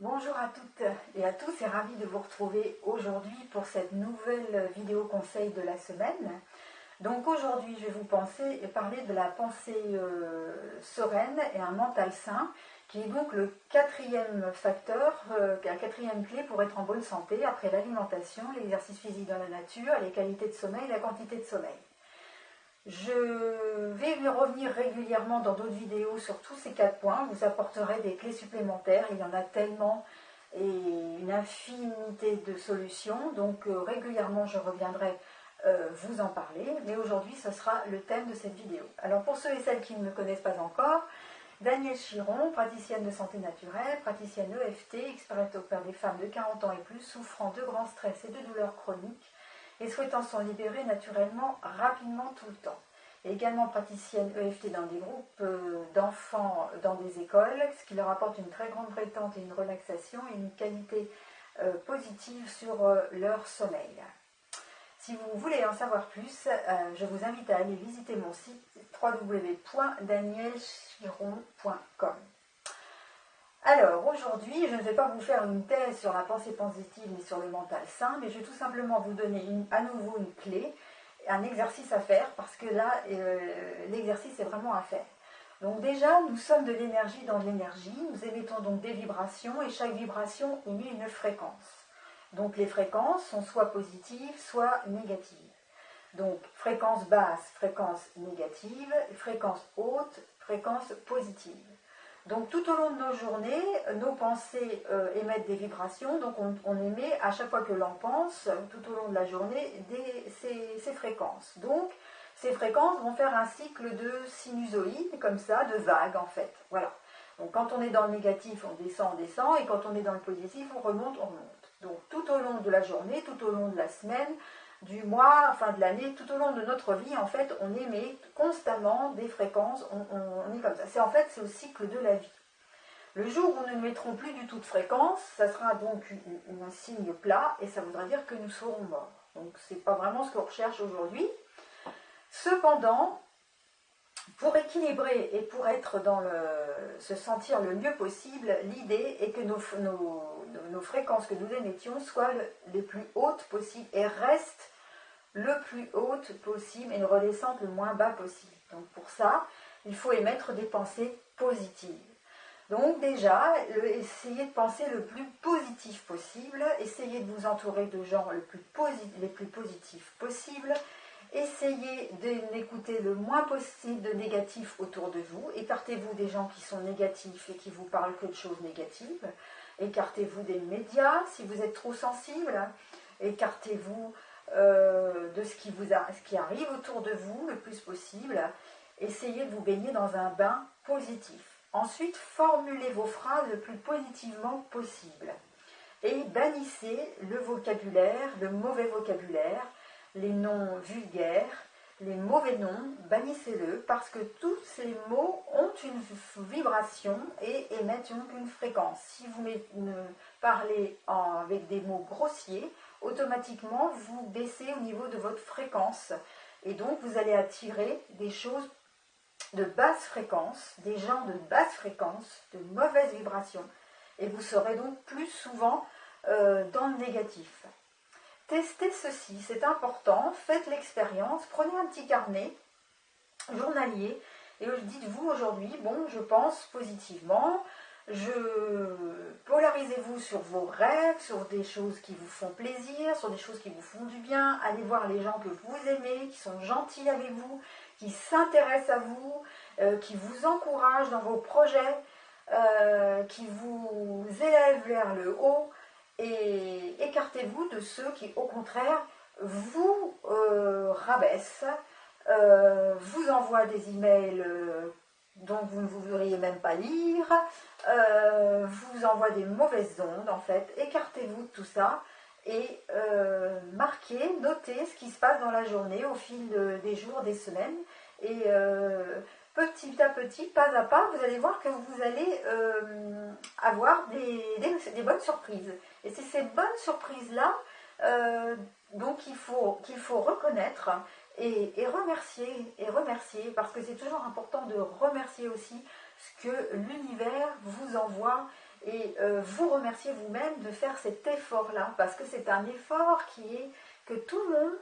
Bonjour à toutes et à tous et ravi de vous retrouver aujourd'hui pour cette nouvelle vidéo conseil de la semaine. Donc aujourd'hui je vais vous parler de la pensée sereine et un mental sain qui est donc le quatrième facteur, la quatrième clé pour être en bonne santé après l'alimentation, l'exercice physique dans la nature, les qualités de sommeil, la quantité de sommeil. Je vais y revenir régulièrement dans d'autres vidéos sur tous ces 4 points, vous apporterai des clés supplémentaires, il y en a tellement et une infinité de solutions, donc régulièrement je reviendrai vous en parler, mais aujourd'hui ce sera le thème de cette vidéo. Alors pour ceux et celles qui ne me connaissent pas encore, Danielle Chiron, praticienne de santé naturelle, praticienne EFT, experte auprès des femmes de 40 ans et plus souffrant de grands stress et de douleurs chroniques, et souhaitant s'en libérer naturellement, rapidement, tout le temps. Et également praticienne EFT dans des groupes d'enfants dans des écoles, ce qui leur apporte une très grande détente et une relaxation et une qualité positive sur leur sommeil. Si vous voulez en savoir plus, je vous invite à aller visiter mon site www.danielchiron.com. Alors, aujourd'hui, je ne vais pas vous faire une thèse sur la pensée positive ni sur le mental sain, mais je vais tout simplement vous donner à nouveau une clé, un exercice à faire, parce que là, l'exercice est vraiment à faire. Donc déjà, nous sommes de l'énergie dans de l'énergie, nous émettons donc des vibrations, et chaque vibration émet une fréquence. Donc les fréquences sont soit positives, soit négatives. Donc fréquence basse, fréquence négative, fréquence haute, fréquence positive. Donc tout au long de nos journées, nos pensées émettent des vibrations, donc on émet à chaque fois que l'on pense, tout au long de la journée, ces fréquences. Donc ces fréquences vont faire un cycle de sinusoïdes, comme ça, de vagues en fait. Voilà. Donc quand on est dans le négatif, on descend, et quand on est dans le positif, on remonte, on monte. Donc tout au long de la journée, tout au long de la semaine, du mois, fin de l'année, tout au long de notre vie, en fait, on émet constamment des fréquences, on est comme ça. C'est le cycle de la vie. Le jour où nous ne mettrons plus du tout de fréquence, ça sera donc un signe plat, et ça voudra dire que nous serons morts. Donc c'est pas vraiment ce qu'on recherche aujourd'hui. Cependant, pour équilibrer et pour être se sentir le mieux possible, l'idée est que nos fréquences que nous émettions soient les plus hautes possibles et restent le plus haute possible et redescendre le moins bas possible. Donc pour ça, il faut émettre des pensées positives. Donc déjà, essayez de penser le plus positif possible, essayez de vous entourer de gens les plus positifs possibles, essayez d'écouter le moins possible de négatifs autour de vous, écartez-vous des gens qui sont négatifs et qui vous parlent que de choses négatives, écartez-vous des médias si vous êtes trop sensible, écartez-vous de ce qui arrive autour de vous le plus possible. Essayez de vous baigner dans un bain positif. Ensuite, formulez vos phrases le plus positivement possible. Et bannissez le vocabulaire, le mauvais vocabulaire, les noms vulgaires, les mauvais noms, bannissez-le parce que tous ces mots ont une vibration et émettent une fréquence. Si vous parlez avec des mots grossiers, automatiquement vous baissez au niveau de votre fréquence et donc vous allez attirer des choses de basse fréquence, des gens de basse fréquence, de mauvaises vibrations et vous serez donc plus souvent dans le négatif. Testez ceci, c'est important, faites l'expérience, prenez un petit carnet journalier et dites-vous aujourd'hui, bon, je pense positivement, polarisez-vous sur vos rêves, sur des choses qui vous font plaisir, sur des choses qui vous font du bien, allez voir les gens que vous aimez, qui sont gentils avec vous, qui s'intéressent à vous, qui vous encouragent dans vos projets, qui vous élèvent vers le haut, et écartez-vous de ceux qui, au contraire, vous rabaissent, vous envoient des emails dont vous ne voudriez même pas lire, vous envoient des mauvaises ondes, en fait. Écartez-vous de tout ça et marquez, notez ce qui se passe dans la journée au fil des jours, des semaines, et petit à petit, pas à pas, vous allez voir que vous allez avoir des bonnes surprises. Et c'est ces bonnes surprises-là donc qu'il faut reconnaître et remercier, parce que c'est toujours important de remercier aussi ce que l'univers vous envoie et vous remercier vous-même de faire cet effort-là, parce que c'est un effort que tout le monde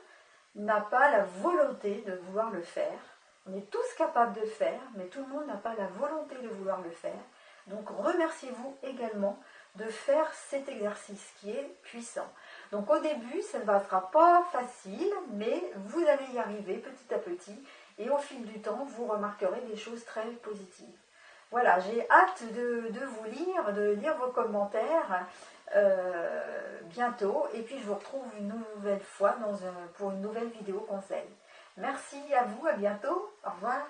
n'a pas la volonté de vouloir le faire. On est tous capables de faire, mais tout le monde n'a pas la volonté de vouloir le faire. Donc remerciez-vous également de faire cet exercice qui est puissant. Donc au début, ça ne sera pas facile, mais vous allez y arriver petit à petit, et au fil du temps, vous remarquerez des choses très positives. Voilà, j'ai hâte de vous lire, de lire vos commentaires bientôt, et puis je vous retrouve une nouvelle fois pour une nouvelle vidéo conseil. Merci à vous, à bientôt, au revoir.